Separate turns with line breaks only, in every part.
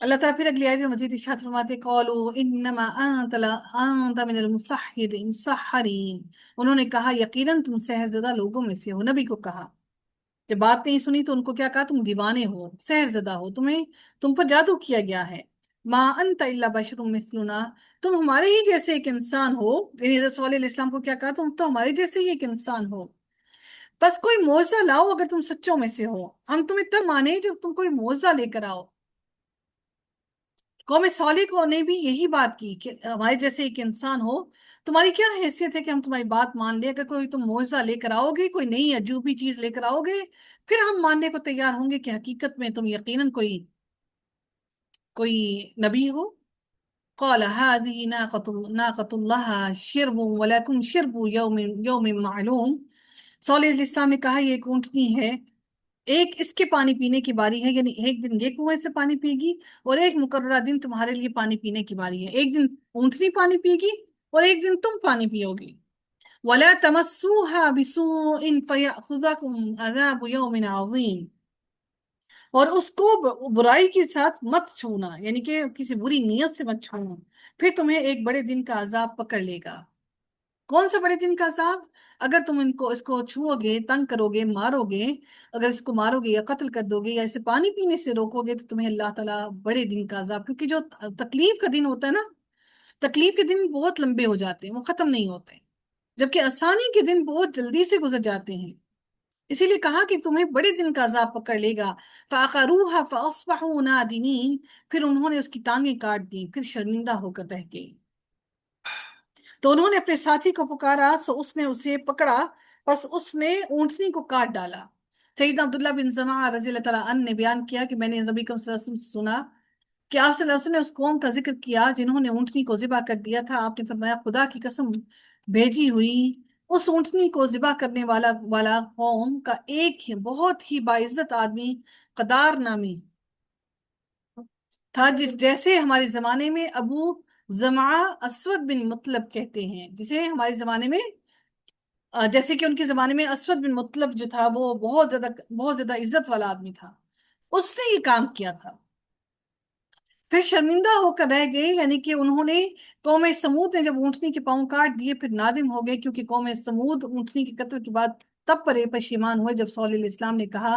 اللہ تعالیٰ پھر اگلی آیت میں مزید ارشاد فرماتے قالوا انما انت من المسحرین، انہوں نے کہا یقیناً تم سحر زدہ لوگوں میں سے ہو، نبی کو کہا۔ جب بات نہیں سنی تو ان کو کیا کہا، تم دیوانے ہو، سحر زدہ ہو، تم پر جادو کیا گیا ہے۔ ما انت الا بشر مثلنا، تم ہمارے ہی جیسے ایک انسان ہو، یعنی حضرت صلی اللہ علیہ وسلم کو کیا کہا، تم تو ہمارے جیسے ہی ایک انسان ہو، بس کوئی معجزہ لاؤ اگر تم سچوں میں سے ہو، ہم تمہیں تب مانے جب تم کوئی معجزہ لے کر آؤ۔ قوم صالح کو نے بھی یہی بات کی کہ ہمارے جیسے ایک انسان ہو، تمہاری کیا حیثیت ہے کہ ہم تمہاری بات مان لیں، اگر کوئی تم معجزہ لے کر آؤ گے، کوئی نئی عجوبی چیز لے کر آؤ گے، پھر ہم ماننے کو تیار ہوں گے کہ حقیقت میں تم یقیناً کوئی نبی ہو۔ قال هذه ناقة الله شرب ولكم شرب يوم معلوم، صالح علیہ السلام نے کہا یہ ایک اونٹنی ہے، ایک اس کے پانی پینے کی باری ہے، یعنی ایک دن یہ کنویں سے پانی پی گی اور ایک مقررہ دن تمہارے لیے پانی پینے کی باری ہے، ایک دن اونٹنی پانی پی گی اور ایک دن تم پانی پیو گی۔ وَلَا تَمَسُّوهَا بِسُوءٍ فَيَأْخُذَكُمْ عَذَابُ يَوْمٍ عَظِيمٍ، اور اس کو برائی کے ساتھ مت چھونا، یعنی کہ کسی بری نیت سے مت چھونا، پھر تمہیں ایک بڑے دن کا عذاب پکڑ لے گا۔ کون سا بڑے دن کا عذاب؟ اگر تم اس کو چھو گے، تنگ کرو گے، مارو گے، اگر اس کو مارو گے یا قتل کر دو گے یا اسے پانی پینے سے روکو گے، تو تمہیں اللہ تعالیٰ بڑے دن کا عذاب، کیونکہ جو تکلیف کا دن ہوتا ہے نا، تکلیف کے دن بہت لمبے ہو جاتے ہیں، وہ ختم نہیں ہوتے، جبکہ آسانی کے دن بہت جلدی سے گزر جاتے ہیں، اسی لیے کہا کہ تمہیں بڑے دن کا عذاب پکڑ لے گا۔ فَعَقَرُوهَا فَأَصْبَحُوا نَادِمِينَ، پھر انہوں نے اس کی ٹانگیں کاٹ دیں، پھر شرمندہ ہو کر رہ گئے۔ تو انہوں نے اپنے ساتھی کو پکارا، سو اس نے اسے پکڑا، پس اس نے اونٹنی کو کاٹ ڈالا۔ سیدنا عبداللہ بن زمعہ رضی اللہ تعالیٰ عنہ نے بیان کیا کہ میں نے نبی صلی اللہ علیہ وسلم سے سنا کہ آپ صلی اللہ علیہ وسلم نے اس قوم کا ذکر کیا جنہوں نے اونٹنی کو ذبح کر دیا تھا، آپ نے فرمایا خدا کی قسم، بھیجی ہوئی اس اونٹنی کو ذبح کرنے والا قوم کا ایک بہت ہی باعزت آدمی قدار نامی تھا، جیسے ہمارے زمانے میں ابو زمعہ اسود بن مطلب کہتے ہیں، جسے ہمارے زمانے میں جیسے کہ ان کے زمانے میں اسود بن مطلب جو تھا وہ بہت زیادہ عزت والا آدمی تھا، اس نے یہ کام کیا تھا۔ پھر شرمندہ ہو کر رہ گئے، یعنی کہ انہوں نے قوم سمود نے جب اونٹنی کے پاؤں کاٹ دیے پھر نادم ہو گئے، کیونکہ قوم سمود اونٹنی کے قتل کے بعد تب پشیمان ہوئے جب صلی اللہ علیہ السلام نے کہا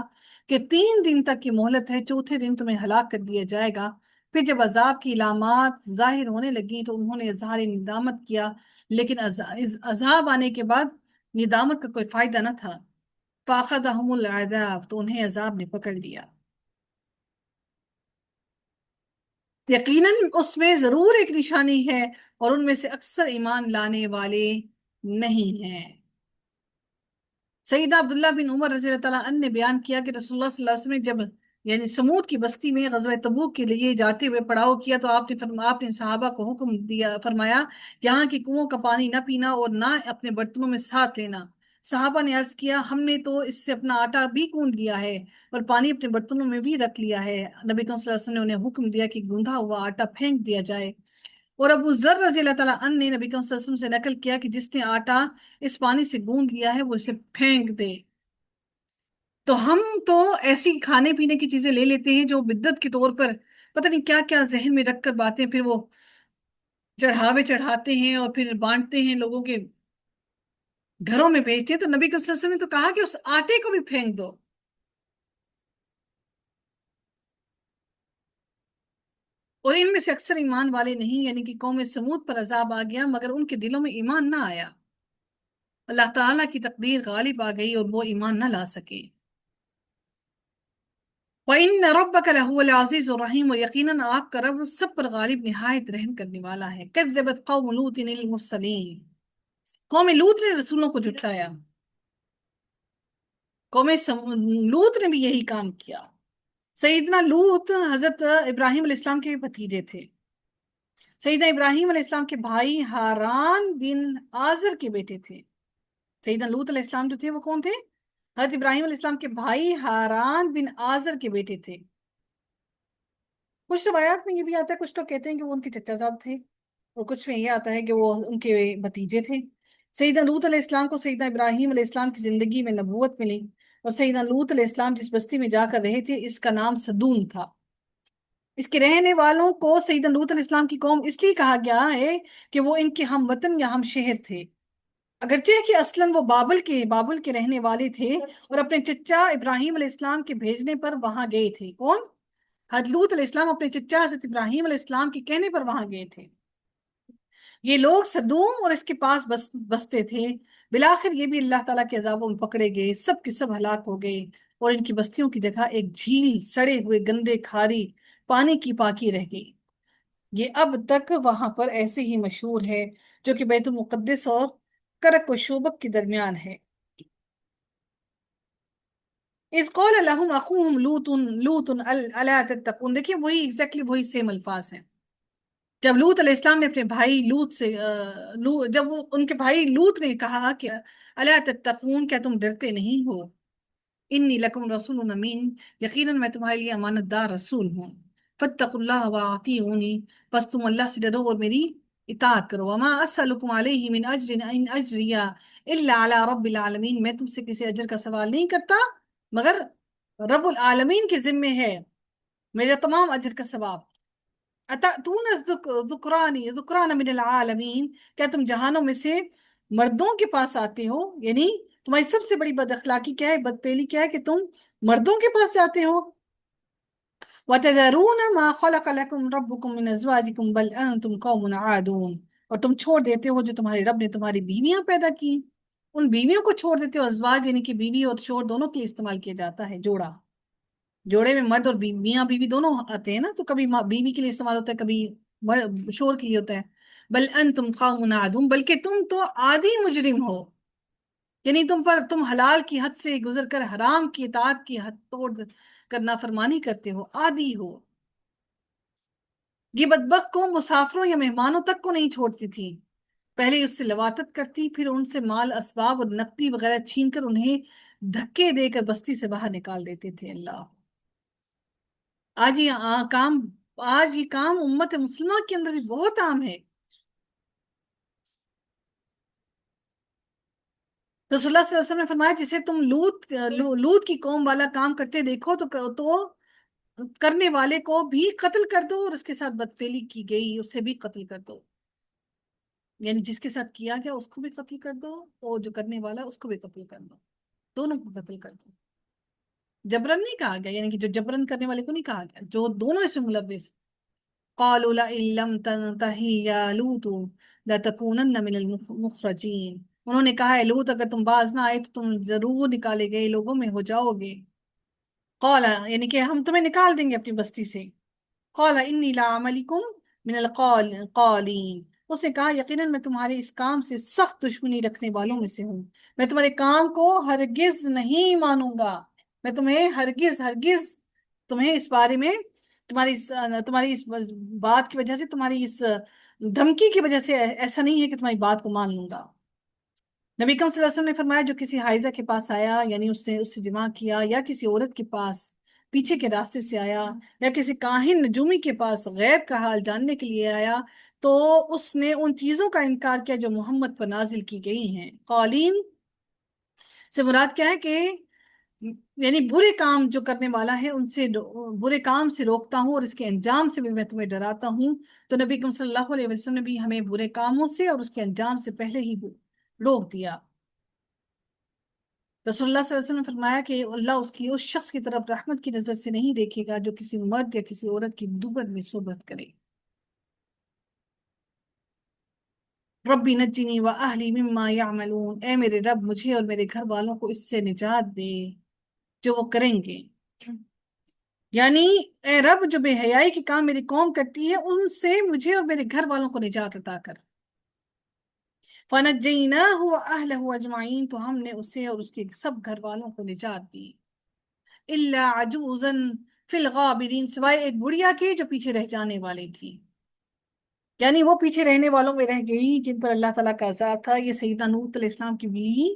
کہ 3 دن تک کی مہلت ہے، چوتھے دن تمہیں ہلاک کر دیا جائے گا۔ پھر جب عذاب کی علامات ظاہر ہونے لگیں تو انہوں نے اظہار ندامت کیا، لیکن عذاب آنے کے بعد ندامت کا کوئی فائدہ نہ تھا۔ فَأَخَذَهُمُ الْعَذَابُ، تو انہیں عذاب نے پکڑ لیا۔ یقیناً اس میں ضرور ایک نشانی ہے اور ان میں سے اکثر ایمان لانے والے نہیں ہیں۔ سیدہ عبداللہ بن عمر رضی اللہ تعالیٰ عنہ نے بیان کیا کہ رسول اللہ صلی اللہ علیہ وسلم نے جب یعنی سمود کی بستی میں غزوہ تبوک کے لیے جاتے ہوئے پڑاؤ کیا تو آپ نے صحابہ کو حکم دیا، فرمایا یہاں کی کنووں کا پانی نہ پینا اور نہ اپنے برتنوں میں ساتھ لینا۔ صحابہ نے عرض کیا ہم نے تو اس سے اپنا آٹا بھی گوندھ لیا ہے اور پانی اپنے برتنوں میں بھی رکھ لیا ہے۔ نبی کریم صلی اللہ علیہ وسلم نے انہیں حکم دیا کہ گوندھا ہوا آٹا پھینک دیا جائے، اور ابو ذر رضی اللہ تعالیٰ عنہ نے نبی کریم صلی اللہ علیہ وسلم سے نقل کیا کہ جس نے آٹا اس پانی سے گوندھ لیا ہے وہ اسے پھینک دے۔ تو ہم تو ایسی کھانے پینے کی چیزیں لے لیتے ہیں جو بدعت کے طور پر پتہ نہیں کیا کیا ذہن میں رکھ کر باتیں پھر وہ چڑھاوے چڑھاتے ہیں اور پھر بانٹتے ہیں، لوگوں کے گھروں میں بھیجتے ہیں، تو نبی صلی اللہ علیہ وسلم نے تو کہا کہ اس آٹے کو بھی پھینک دو۔ اور ان میں سے اکثر ایمان والے نہیں، یعنی کہ قوم سمود پر عذاب آ گیا مگر ان کے دلوں میں ایمان نہ آیا، اللہ تعالیٰ کی تقدیر غالب آ گئی اور وہ ایمان نہ لا سکے۔ وَإِنَّ رَبَّكَ لَهُوَ الْعَزِيزُ الرَّحِيمُ، اور یقیناً آپ کا رب سب پر غالب نہایت رحم کرنے والا ہے۔ كَذَّبَتْ قَوْمُ لُوطٍ الْمُرْسَلِينَ، قوم لوط نے رسولوں کو جھٹلایا، لوط نے بھی یہی کام کیا۔ سیدنا لوط حضرت ابراہیم علیہ السلام کے بھتیجے تھے، سیدنا ابراہیم علیہ السلام کے بھائی ہاران بن آزر کے بیٹے تھے۔ سیدنا لوط علیہ السلام جو تھے وہ کون تھے؟ حضرت ابراہیم علیہ السلام کے بھائی ہاران بن آزر کے بیٹے تھے۔ کچھ روایات میں یہ بھی آتا ہے، کچھ تو کہتے ہیں کہ وہ ان کے چچا زاد تھے، اور کچھ میں یہ آتا ہے کہ وہ ان کے بھتیجے تھے۔ سیدنا لوط علیہ السلام کو سیدنا ابراہیم علیہ السلام کی زندگی میں نبوت ملی، اور سیدنا لوط علیہ السلام جس بستی میں جا کر رہے تھے اس کا نام صدوم تھا، اس کے رہنے والوں کو سیدنا لوط علیہ السلام کی قوم اس لیے کہا گیا ہے کہ وہ ان کے ہم وطن یا ہم شہر تھے، اگرچہ کہ اصلاً وہ بابل کے رہنے والے تھے اور اپنے چچا ابراہیم علیہ السلام کے بھیجنے پر وہاں گئے تھے۔ کون؟ حضرت لوط علیہ السلام اپنے چچا حضرت ابراہیم علیہ السلام کے کہنے پر وہاں گئے تھے۔ یہ لوگ صدوم اور اس کے پاس بستے تھے، بالآخر یہ بھی اللہ تعالیٰ کے عذابوں میں پکڑے گئے، سب کے سب ہلاک ہو گئے، اور ان کی بستیوں کی جگہ ایک جھیل سڑے ہوئے گندے کھاری پانی کی پاکی رہ گئی۔ یہ اب تک وہاں پر ایسے ہی مشہور ہے، جو کہ بیت المقدس اور کرک و شوبک کے درمیان ہے۔ اذ قال لهم اخوهم لوط الا تتقون، دیکھیے وہی ایگزیکٹلی وہی سیم الفاظ ہیں۔ جب لوط علیہ السلام نے اپنے بھائی لوط سے جب وہ ان کے بھائی لوط نے کہا کہ الا تتقون، کیا تم ڈرتے نہیں ہو، انی لکم رسول امین، یقیناً میں تمہارے لیے امانت دار رسول ہوں، فاتقوا اللہ واطیعونی، بس تم اللہ سے ڈرو اور میری اطاعت کرو، وما اسألکم علیہ من اجر ان اجری الا علی رب العالمین، میں تم سے کسی اجر کا سوال نہیں کرتا مگر رب العالمین کے ذمے ہے میرا تمام اجر کا ثواب۔ اتأتون ذکران من العالمین، کیا تم جہانوں میں سے مردوں کے پاس آتے ہو، یعنی تمہاری سب سے بڑی بد اخلاقی کیا ہے، بدپیلی کیا ہے کہ تم مردوں کے پاس جاتے ہو۔ وَتَذَرُونَ مَا خَلَقَ لَكُمْ رَبُّكُمْ مِنْ أَزْوَاجِكُمْ بَلْ أَنْتُمْ قَوْمٌ عَادُونَ، اور تم چھوڑ دیتے ہو جو تمہارے رب نے تمہاری بیویاں پیدا کی، ان بیویوں کو چھوڑ دیتے ہو۔ ازواج یعنی کہ بیوی اور شوہر دونوں کے لیے استعمال کیا جاتا ہے، جوڑے میں مرد اور میاں بیوی دونوں آتے ہیں نا، تو کبھی بیوی کے لیے استعمال ہوتا ہے، کبھی شوہر کے لیے ہوتا ہے۔ بل انتم قوم عادون، بلکہ تم تو عادی مجرم ہو، یعنی تم حلال کی حد سے گزر کر حرام کی اطاعت کی حد توڑ کر نافرمانی کرتے ہو، عادی ہو۔ یہ بدبخت کو مسافروں یا مہمانوں تک کو نہیں چھوڑتی تھی، پہلے اس سے لواطت کرتی، پھر ان سے مال اسباب اور نقدی وغیرہ چھین کر انہیں دھکے دے کر بستی سے باہر نکال دیتے تھے۔ اللہ، آج یہ کام آج یہ کام امت مسلمہ کے اندر بھی بہت عام ہے۔ رسول اللہ صلی اللہ علیہ وسلم نے فرمایا جسے تم لوط کی قوم والا کام کرتے دیکھو تو کرنے والے کو بھی قتل کر دو، اور اس کے ساتھ بدفعلی کی گئی اسے بھی قتل کر دو، یعنی جس کے ساتھ کیا گیا اس کو بھی قتل کر دو، اور جو کرنے والا اس کو بھی قتل کر دو، دونوں کو قتل کر دو۔ جبرن نہیں کہا گیا، یعنی کہ جو جبرن کرنے والے کو نہیں کہا گیا، جو دونوں اس میں ملوث۔ قالوا لئن لم تنتهي يا لوط لتكونن من المخرجين، انہوں نے کہا ہے لوط اگر تم باز نہ آئے تو تم ضرور نکالے گئے لوگوں میں ہو جاؤ گے۔ قال، یعنی کہ ہم تمہیں نکال دیں گے اپنی بستی سے۔ قال انی لعملکم من القالین، اس نے کہا یقیناً میں تمہارے اس کام سے سخت دشمنی رکھنے والوں میں سے ہوں، میں تمہارے کام کو ہرگز نہیں مانوں گا، میں تمہیں ہرگز تمہیں اس بارے میں تمہاری اس بات کی وجہ سے، تمہاری اس دھمکی کی وجہ سے ایسا نہیں ہے کہ تمہاری بات کو مان لوں گا۔ نبی کریم صلی اللہ علیہ وسلم نے فرمایا جو کسی حائضہ کے پاس آیا، یعنی اس سے جماع کیا، یا کسی عورت کے پاس پیچھے کے راستے سے آیا، یا کسی کاہن نجومی کے پاس غیب کا حال جاننے کے لیے آیا، تو اس نے ان چیزوں کا انکار کیا جو محمد پر نازل کی گئی ہیں۔ قالین سے مراد کیا ہے کہ یعنی برے کام جو کرنے والا ہے ان سے برے کام سے روکتا ہوں، اور اس کے انجام سے بھی میں تمہیں ڈراتا ہوں۔ تو نبی کریم صلی اللہ علیہ وسلم نے بھی ہمیں برے کاموں سے اور اس کے انجام سے پہلے ہی روک دیا۔ رسول اللہ صلی اللہ علیہ وسلم نے فرمایا کہ اللہ اس شخص کی طرف رحمت کی نظر سے نہیں دیکھے گا جو کسی مرد یا کسی عورت کی دوبر میں صحبت کرے۔ ربی نجنی و اہلی مما یعملون، اے میرے رب مجھے اور میرے گھر والوں کو اس سے نجات دے جو وہ کریں گے، یعنی اے رب جو بے حیائی کے کام میری قوم کرتی ہے ان سے مجھے اور میرے گھر والوں کو نجات عطا کر۔ فَنَجَّيْنَاهُ وَأَهْلَهُ أَجْمَعِينَ، تو ہم نے اسے اور اس کے سب گھر والوں کو نجات دی۔ إِلَّا عَجُوزًا فِي الْغَابِرِينَ، سوائے ایک بڑھیا کے جو پیچھے رہ جانے والی تھی، یعنی وہ پیچھے رہنے والوں میں رہ گئی جن پر اللہ تعالیٰ کا عذاب تھا۔ یہ سیدنا نوح علیہ السلام کی بیوی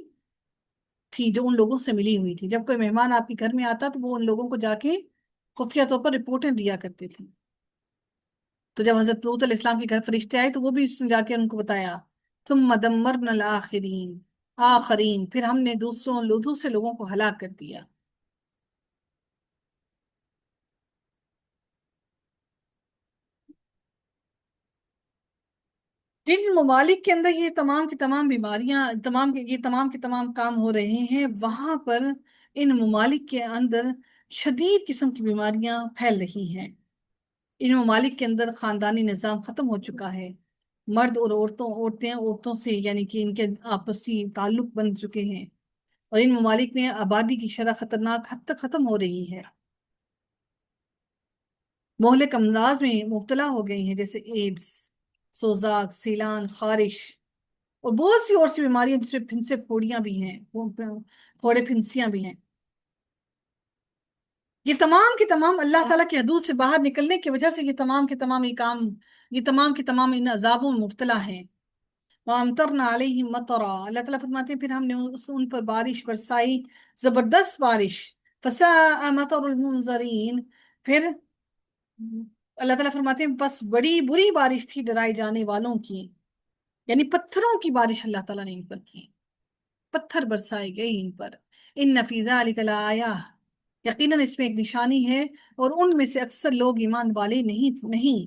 تھی جو ان لوگوں سے ملی ہوئی تھی، جب کوئی مہمان آپ کے گھر میں آتا تو وہ ان لوگوں کو جا کے خفیہ طور پر رپورٹیں دیا کرتے تھے۔ تو جب حضرت لوط علیہ السلام کے گھر فرشتے آئے تو وہ بھی اس نے جا کے ان کو بتایا، ثم دمرنا آخرین، پھر ہم نے دوسرے لوگوں کو ہلاک کر دیا۔ جن ممالک کے اندر یہ تمام کی تمام بیماریاں، یہ تمام کے تمام کام ہو رہے ہیں، وہاں پر ان ممالک کے اندر شدید قسم کی بیماریاں پھیل رہی ہیں۔ ان ممالک کے اندر خاندانی نظام ختم ہو چکا ہے، مرد اور عورتوں سے یعنی کہ ان کے آپسی تعلق بن چکے ہیں، اور ان ممالک میں آبادی کی شرح خطرناک حد تک ختم ہو رہی ہے۔ مہلک امراض میں مبتلا ہو گئی ہیں، جیسے ایڈز، سوزاک، سیلان، خارش، اور بہت سی اور سی بیماریاں جس میں پھنسے پھوڑیاں بھی ہیں، پھوڑے پھنسیاں بھی ہیں۔ یہ تمام کے تمام اللہ تعالیٰ کی حدود سے باہر نکلنے کی وجہ سے یہ تمام کے تمام یہ تمام کے تمام ان عذابوں میں مبتلا ہیں۔ وَأَمْطَرْنَا عَلَيْهِمْ مَطَرًا، اللہ تعالیٰ فرماتے ہیں پھر ہم نے ان پر بارش برسائی، زبردست بارش۔ فَسَاءَ مَطَرُ الْمُنذَرِينَ، پھر اللہ تعالیٰ فرماتے ہیں بس بڑی بری بارش تھی ڈرائے جانے والوں کی، یعنی پتھروں کی بارش اللہ تعالیٰ نے ان پر کی، پتھر برسائے گئے ان پر۔ ان فی ذلک لآیہ، یقیناً اس میں ایک نشانی ہے، اور ان میں سے اکثر لوگ ایمان والے نہیں۔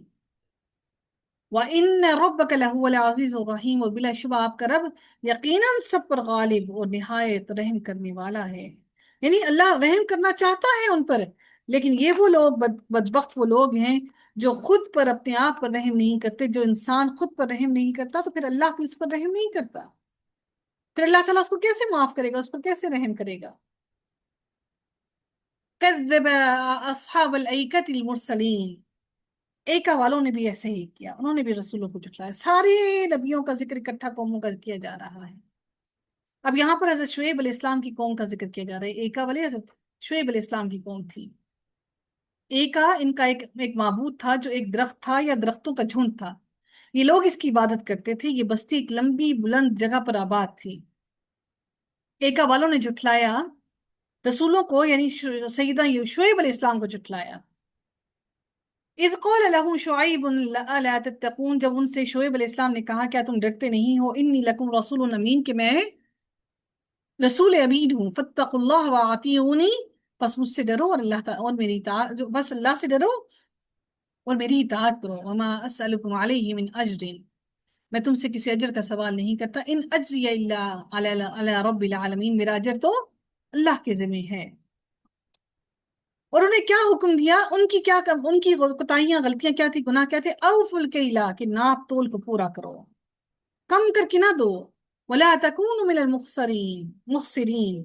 وَإِنَّ رَبَّكَ لَهُوَ الْعَزِيزُ الرَّحِيمُ، اور بلا شبہ آپ کا رب یقیناً سب پر غالب اور نہایت رحم کرنے والا ہے۔ یعنی اللہ رحم کرنا چاہتا ہے ان پر، لیکن یہ وہ لوگ بدبخت وہ لوگ ہیں جو خود پر اپنے آپ پر رحم نہیں کرتے۔ جو انسان خود پر رحم نہیں کرتا تو پھر اللہ بھی اس پر رحم نہیں کرتا، پھر اللہ تعالیٰ اس کو کیسے معاف کرے گا، اس پر کیسے رحم کرے گا؟ کذب اصحاب الایکۃ المرسلین، ایکا والوں نے بھی ایسے ہی کیا، انہوں نے بھی رسولوں کو جھٹلایا۔ سارے نبیوں کا ذکر اکٹھا قوموں کا کیا جا رہا ہے۔ اب یہاں پر حضرت شعیب علیہ السلام کی قوم کا ذکر کیا جا رہا ہے۔ ایکا والے حضرت شعیب علیہ السلام کی قوم تھی۔ ایکا ان کا ایک معبود تھا جو ایک درخت تھا یا درختوں کا جھنڈ تھا، یہ لوگ اس کی عبادت کرتے تھے۔ یہ بستی ایک لمبی بلند جگہ پر آباد تھی۔ ایکا والوں نے جھٹلایا رسولوں کو، یعنی سیدہ شعیب علیہ السلام کو جھٹلایا۔ اذ قال لهم شعیب الا تتقون، جب ان سے شعیب علیہ السلام نے کہا کیا تم ڈرتے نہیں ہو، انی لکم رسول امین، کہ میں رسول امین ہوں، فاتقوا اللہ واطیعونی، بس مجھ سے ڈرو اور اللہ تعالی اور میری اطاعت، بس اللہ سے ڈرو اور میری اطاعت کرو۔ وما اسألکم علیہ من اجر، میں تم سے کسی اجر کا سوال نہیں کرتا۔ ان اجری الا علی رب العالمین، میرا اجر تو اللہ کے ذمہ ہے۔ اور انہیں کیا حکم دیا، ان کی کوتاہیاں، غلطیاں کیا تھی، گناہ کیا تھے؟ اوفوا الکیلا، کہ ناپ تول کو پورا کرو، کم کر کے نہ دو۔ ولا تکونوا من مخسرین،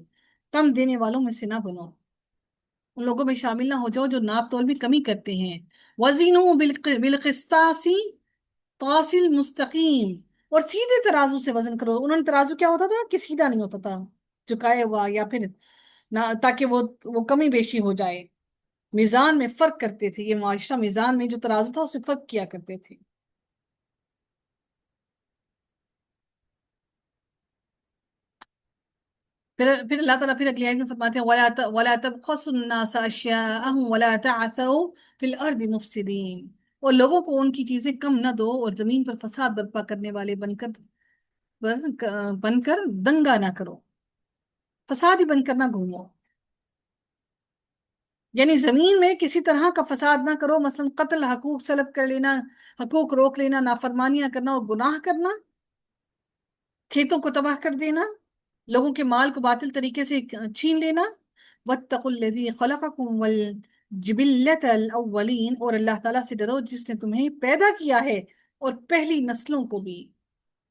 کم دینے والوں میں سے نہ بنو، ان لوگوں میں شامل نہ ہو جاؤ جو ناپ تول بھی کمی کرتے ہیں۔ وزنوا بالقسطاس قاس المستقیم، اور سیدھے ترازو سے وزن کرو۔ انہوں نے ترازو کیا ہوتا تھا کہ سیدھا نہیں ہوتا تھا، جھکایا ہوا، یا پھر تاکہ وہ کمی بیشی ہو جائے، میزان میں فرق کرتے تھے۔ یہ معاشرہ میزان میں جو ترازو تھا اس میں فرق کیا کرتے تھے۔ پھر اللہ تعالیٰ پھر اگلی آیت میں فرماتے ہیں وَلَا تَبْخَسُوا النَّاسَ أَشْيَاءَهُمْ وَلَا تَعْثَوْا فِي الْأَرْضِ مُفْسِدِينَ، اور لوگوں کو ان کی چیزیں کم نہ دو اور زمین پر فساد برپا کرنے والے بن کر دنگا نہ کرو، فساد ہی بن کر نہ گھومو، یعنی زمین میں کسی طرح کا فساد نہ کرو، مثلا قتل، حقوق سلب کر لینا، حقوق روک لینا، نافرمانیاں کرنا اور گناہ کرنا، کھیتوں کو تباہ کر دینا، لوگوں کے مال کو باطل طریقے سے چھین لینا۔ وَاتَّقُوا الَّذِي خَلَقَكُمْ وَالْجِبِلَّةَ الْأَوَّلِينَ، اور اللہ تعالیٰ سے ڈرو جس نے تمہیں پیدا کیا ہے اور پہلی نسلوں کو بھی،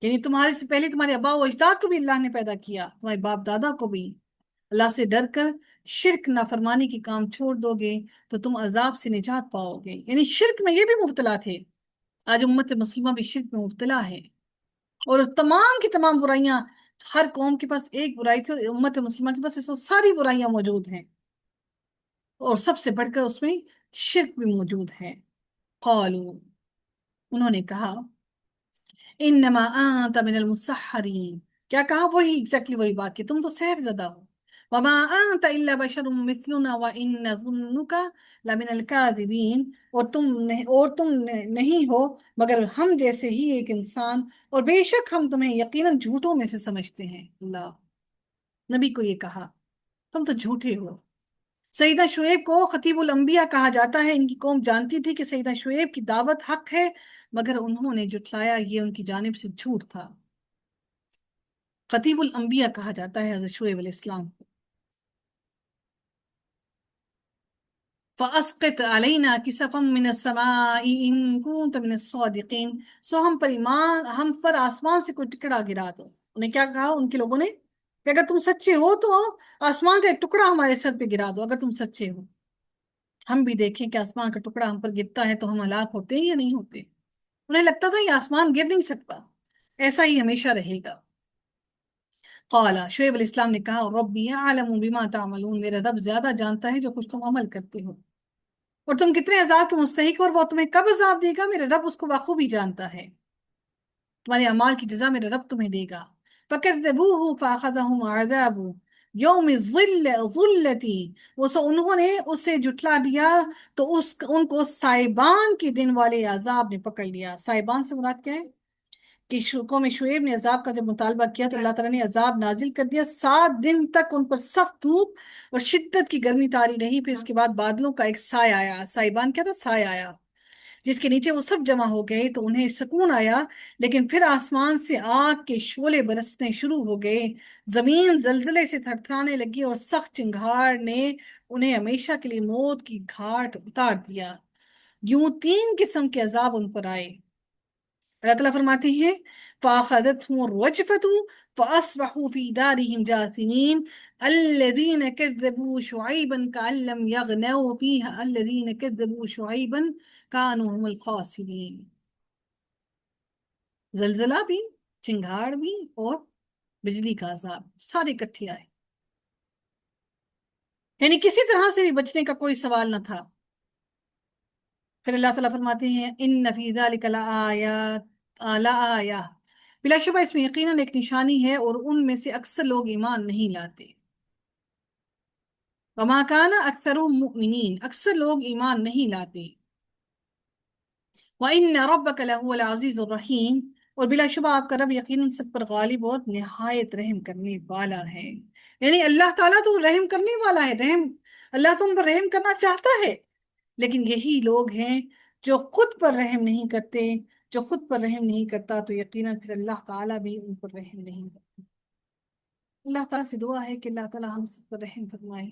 یعنی تمہارے سے پہلے تمہارے آباء و اجداد کو بھی اللہ نے پیدا کیا، تمہارے باپ دادا کو بھی۔ اللہ سے ڈر کر شرک نافرمانی کے کام چھوڑ دو گے تو تم عذاب سے نجات پاؤ گے، یعنی شرک میں یہ بھی مبتلا تھے، آج امت مسلمہ بھی شرک میں مبتلا ہے، اور تمام کی تمام برائیاں، ہر قوم کے پاس ایک برائی تھی اور امت مسلمہ کے پاس اس وقت ساری برائیاں موجود ہیں، اور سب سے بڑھ کر اس میں شرک بھی موجود ہے۔ قالوا، انہوں نے کہا انما انت من المسحرین، کیا کہا؟ وہی ایگزیکٹلی وہی بات کہ تم تو سحر زدہ ہو۔ وما انت الا بشر مثلنا وان نظنک لمن الكاذبین، اور تم نہیں ہو مگر ہم جیسے ہی ایک انسان، اور بے شک ہم تمہیں یقیناً جھوٹوں میں سے سمجھتے ہیں۔ اللہ نبی کو یہ کہا تم تو جھوٹے ہو۔ سیدنا شعیب کو خطیب الانبیاء کہا جاتا ہے۔ ان کی قوم جانتی تھی کہ سیدنا شعیب کی دعوت حق ہے، مگر انہوں نے جھٹلایا، یہ ان کی جانب سے جھوٹ تھا۔ خطیب الانبیاء کہا جاتا ہے حضرت شعیب علیہ السلام کو۔ فَأَسْقِطْ عَلَيْنَا كِسَفًا مِّنَ السَّمَاءِ إِن كُنتَ مِنَ الصَّادِقِينَ، سو ہم پر آسمان سے کوئی ٹکڑا گرا دو۔ انہیں کیا کہا ان کے لوگوں نے کہ اگر تم سچے ہو تو آسمان کا ایک ٹکڑا ہمارے سر پہ گرا دو اگر تم سچے ہو۔ ہم بھی دیکھیں کہ آسمان کا ٹکڑا ہم پر گرتا ہے تو ہم ہلاک ہوتے ہیں یا نہیں ہوتے۔ انہیں لگتا تھا یہ آسمان گر نہیں سکتا، ایسا ہی ہمیشہ رہے گا۔ قال، شعیب علیہ السلام نے کہا، ربی اعلم بما تعملون، میرا رب زیادہ جانتا ہے جو کچھ تم عمل کرتے ہو، اور تم کتنے عذاب کے مستحق ہو، اور وہ تمہیں کب عذاب دے گا میرا رب اس کو بخوبی جانتا ہے۔ تمہارے اعمال کی جزا میرا رب تمہیں دے گا۔ فَكَذَّبُوهُ فَأَخَذَهُمْ عَذَابُ يَوْمِ الظِّلَّةِ، وہ سو انہوں نے اسے جھٹلا دیا تو ان کو سائبان کے دن والے عذاب نے پکڑ لیا۔ سائبان سے مراد کیا ہے کہ قوم شعیب نے عذاب کا جب مطالبہ کیا تو اللہ تعالیٰ نے عذاب نازل کر دیا، 7 دن تک ان پر سخت دھوپ اور شدت کی گرمی طاری رہی، پھر اس کے بعد بادلوں کا ایک سائے آیا۔ سائبان کیا تھا؟ سائے آیا جس کے نیچے وہ سب جمع ہو گئے تو انہیں سکون آیا، لیکن پھر آسمان سے آگ کے شعلے برسنے شروع ہو گئے، زمین زلزلے سے تھرتھرانے لگی اور سخت چنگھاڑ نے انہیں ہمیشہ کے لیے موت کی گھاٹ اتار دیا۔ یوں 3 قسم کے عذاب ان پر آئے۔ اللہ تعالیٰ فرماتے ہیں فَأَخَذَتْهُمُ الرَّجْفَةُ فَأَصْبَحُوا فِي دَارِهِمْ جَاثِمِينَ الَّذِينَ كَذَّبُوا شُعَيْبًا كَأَن لَّمْ يَغْنَوْا فِيهَا الَّذِينَ كَذَّبُوا شُعَيْبًا كَانُوا هُمُ الْخَاسِرِينَ۔ زلزلہ بھی، چنگھاڑ بھی، اور بجلی کا عذاب سارے اکٹھے آئے، یعنی کسی طرح سے بھی بچنے کا کوئی سوال نہ تھا۔ پھر اللہ تعالیٰ فرماتے ہیں ان فی ذلک لآیہ، بلا شبہ اس میں یقیناً ایک نشانی ہے، اور ان میں سے اکثر لوگ ایمان نہیں لاتے۔ وما کان اکثرهم مؤمنین، اکثر لوگ ایمان نہیں لاتے۔ وان ربک لہو العزیز الرحیم، اور بلا شبہ آپ کا رب یقیناً سب پر غالب اور نہایت رحم کرنے والا ہے۔ یعنی اللہ تعالیٰ تو رحم کرنے والا ہے، اللہ تم پر رحم کرنا چاہتا ہے، لیکن یہی لوگ ہیں جو خود پر رحم نہیں کرتے۔ جو خود پر رحم نہیں کرتا تو یقیناً پھر اللہ تعالیٰ بھی ان پر رحم نہیں کرتا۔ اللہ تعالیٰ سے دعا ہے کہ اللہ تعالیٰ ہم سب پر رحم فرمائے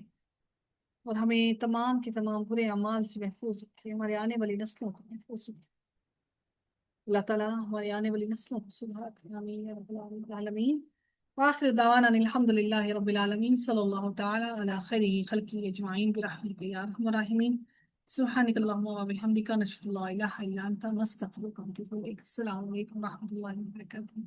اور ہمیں تمام کے تمام برے اعمال سے محفوظ رکھے، ہمارے آنے والی نسلوں کو محفوظ رکھے۔ اللہ تعالیٰ ہماری آنے والی نسلوں کو سدھار۔ آمین یا رب العالمین۔ وآخر دعوانا الحمد للہ رب العالمین، صلی اللہ تعالی علی خیر خلقہ اجمعین برحمتک یا ارحم الراحمین۔ سبحانک اللہم وبحمدک، نشہد ان لا الہ الا انت، نستغفرک ونتوب الیک۔ السلام علیکم ورحمۃ اللہ وبرکاتہ۔